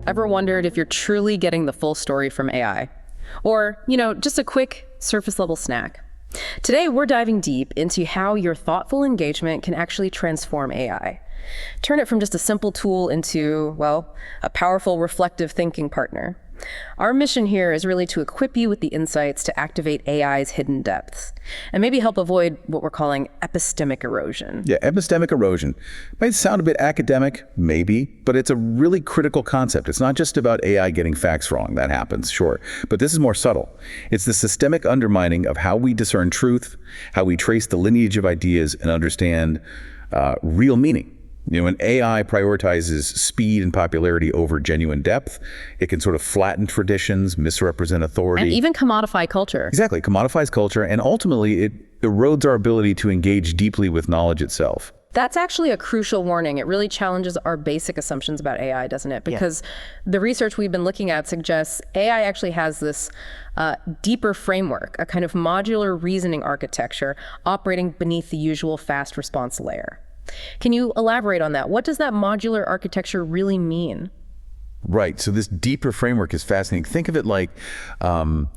Ever wondered if you're truly getting the full story from AI? Or, just a quick surface-level snack? Today, we're diving deep into how your thoughtful engagement can actually transform AI. Turn it from just a simple tool into, well, a powerful reflective thinking partner. Our mission here is really to equip you with the insights to activate AI's hidden depths, and maybe help avoid what we're calling epistemic erosion. Yeah, epistemic erosion. Might sound a bit academic, maybe, but it's a really critical concept. It's not just about AI getting facts wrong. That happens, sure. But this is more subtle. It's the systemic undermining of how we discern truth, how we trace the lineage of ideas and understand real meaning. When AI prioritizes speed and popularity over genuine depth, it can sort of flatten traditions, misrepresent authority. And even commodify culture. Exactly, commodifies culture, and ultimately it erodes our ability to engage deeply with knowledge itself. That's actually a crucial warning. It really challenges our basic assumptions about AI, doesn't it? Because the research we've been looking at suggests AI actually has this deeper framework, a kind of modular reasoning architecture operating beneath the usual fast response layer. Can you elaborate on that? What does that modular architecture really mean? Right. So this deeper framework is fascinating. Think of it like an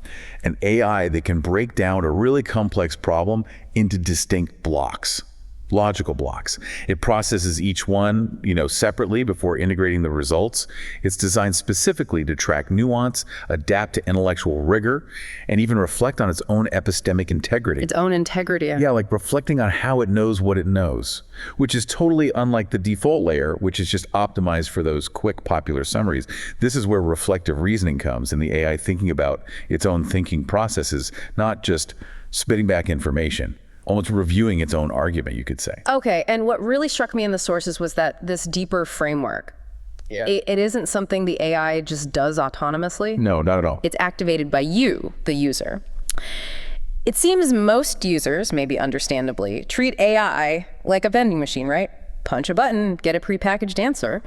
AI that can break down a really complex problem into distinct blocks. Logical blocks. It processes each one, separately before integrating the results. It's designed specifically to track nuance, adapt to intellectual rigor, and even reflect on its own epistemic integrity. Its own integrity. Yeah, like reflecting on how it knows what it knows, which is totally unlike the default layer, which is just optimized for those quick, popular summaries. This is where reflective reasoning comes, and the AI thinking about its own thinking processes, not just spitting back information. Almost reviewing its own argument, you could say. Okay, and what really struck me in the sources was that this deeper framework, it isn't something the AI just does autonomously. No, not at all. It's activated by you, the user. It seems most users, maybe understandably, treat AI like a vending machine, right? Punch a button, get a prepackaged answer.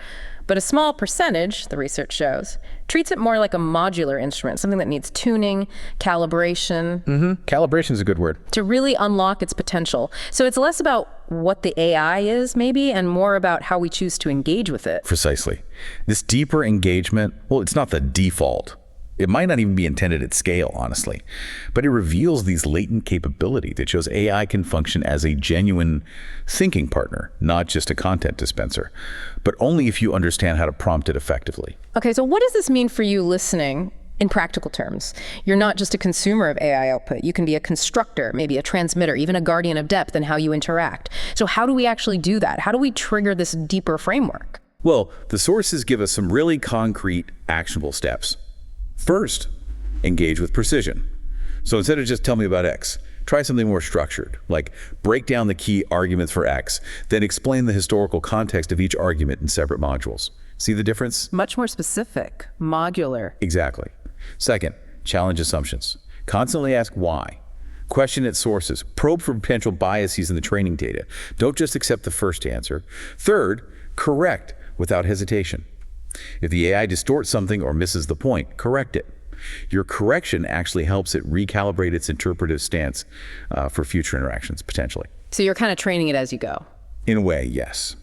But a small percentage, the research shows, treats it more like a modular instrument, something that needs tuning, calibration. Calibration is a good word. To really unlock its potential. So it's less about what the AI is, maybe, and more about how we choose to engage with it. Precisely. This deeper engagement, well, it's not the default. It might not even be intended at scale, honestly, but it reveals these latent capability that shows AI can function as a genuine thinking partner, not just a content dispenser, but only if you understand how to prompt it effectively. Okay, so what does this mean for you listening in practical terms? You're not just a consumer of AI output. You can be a constructor, maybe a transmitter, even a guardian of depth in how you interact. So how do we actually do that? How do we trigger this deeper framework? Well, the sources give us some really concrete, actionable steps. First, engage with precision. So instead of just tell me about X, try something more structured, like break down the key arguments for X, then explain the historical context of each argument in separate modules. See the difference? Much more specific, modular. Exactly. Second, challenge assumptions. Constantly ask why. Question its sources. Probe for potential biases in the training data. Don't just accept the first answer. Third, correct without hesitation. If the AI distorts something or misses the point, correct it. Your correction actually helps it recalibrate its interpretive stance for future interactions, potentially. So you're kind of training it as you go. In a way, yes.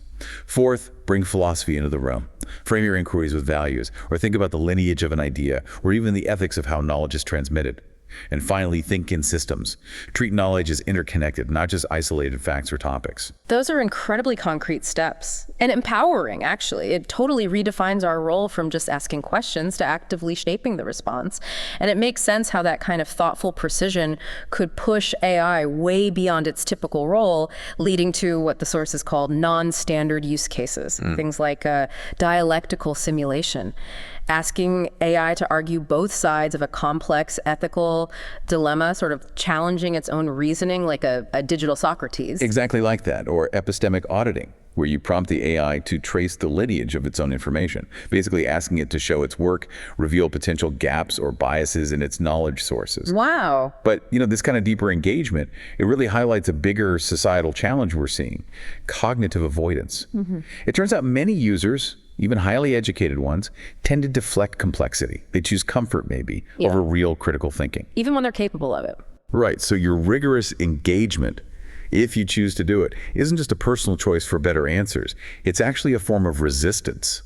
Fourth, bring philosophy into the room. Frame your inquiries with values, or think about the lineage of an idea, or even the ethics of how knowledge is transmitted. And finally, think in systems. Treat knowledge as interconnected, not just isolated facts or topics. Those are incredibly concrete steps and empowering, actually. It totally redefines our role from just asking questions to actively shaping the response. And it makes sense how that kind of thoughtful precision could push AI way beyond its typical role, leading to what the sources called non-standard use cases, things like dialectical simulation. Asking AI to argue both sides of a complex ethical dilemma, sort of challenging its own reasoning like a digital Socrates. Exactly like that, or epistemic auditing, where you prompt the AI to trace the lineage of its own information, basically asking it to show its work, reveal potential gaps or biases in its knowledge sources. Wow. But this kind of deeper engagement, it really highlights a bigger societal challenge we're seeing, cognitive avoidance. It turns out many users, even highly educated ones, tend to deflect complexity. They choose comfort, maybe, over real critical thinking. Even when they're capable of it. Right, so your rigorous engagement if you choose to do it, isn't just a personal choice for better answers. It's actually a form of resistance.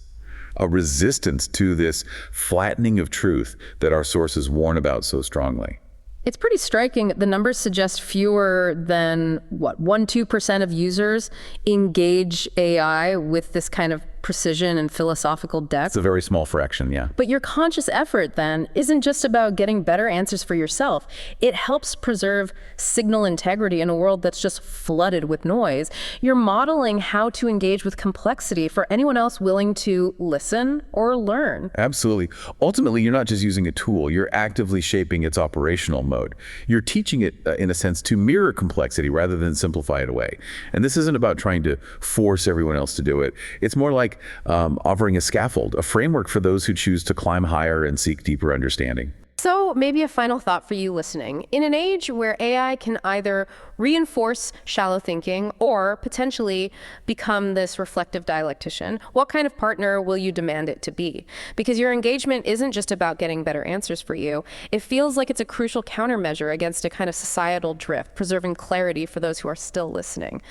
A resistance to this flattening of truth that our sources warn about so strongly. It's pretty striking. The numbers suggest fewer than, 1-2% of users engage AI with this kind of precision and philosophical depth. It's a very small fraction, yeah. But your conscious effort, then, isn't just about getting better answers for yourself. It helps preserve signal integrity in a world that's just flooded with noise. You're modeling how to engage with complexity for anyone else willing to listen or learn. Absolutely. Ultimately, you're not just using a tool, you're actively shaping its operational mode. You're teaching it, in a sense, to mirror complexity rather than simplify it away. And this isn't about trying to force everyone else to do it. It's more like offering a scaffold, a framework for those who choose to climb higher and seek deeper understanding. So maybe a final thought for you listening. In an age where AI can either reinforce shallow thinking or potentially become this reflective dialectician, what kind of partner will you demand it to be? Because your engagement isn't just about getting better answers for you. It feels like it's a crucial countermeasure against a kind of societal drift, preserving clarity for those who are still listening.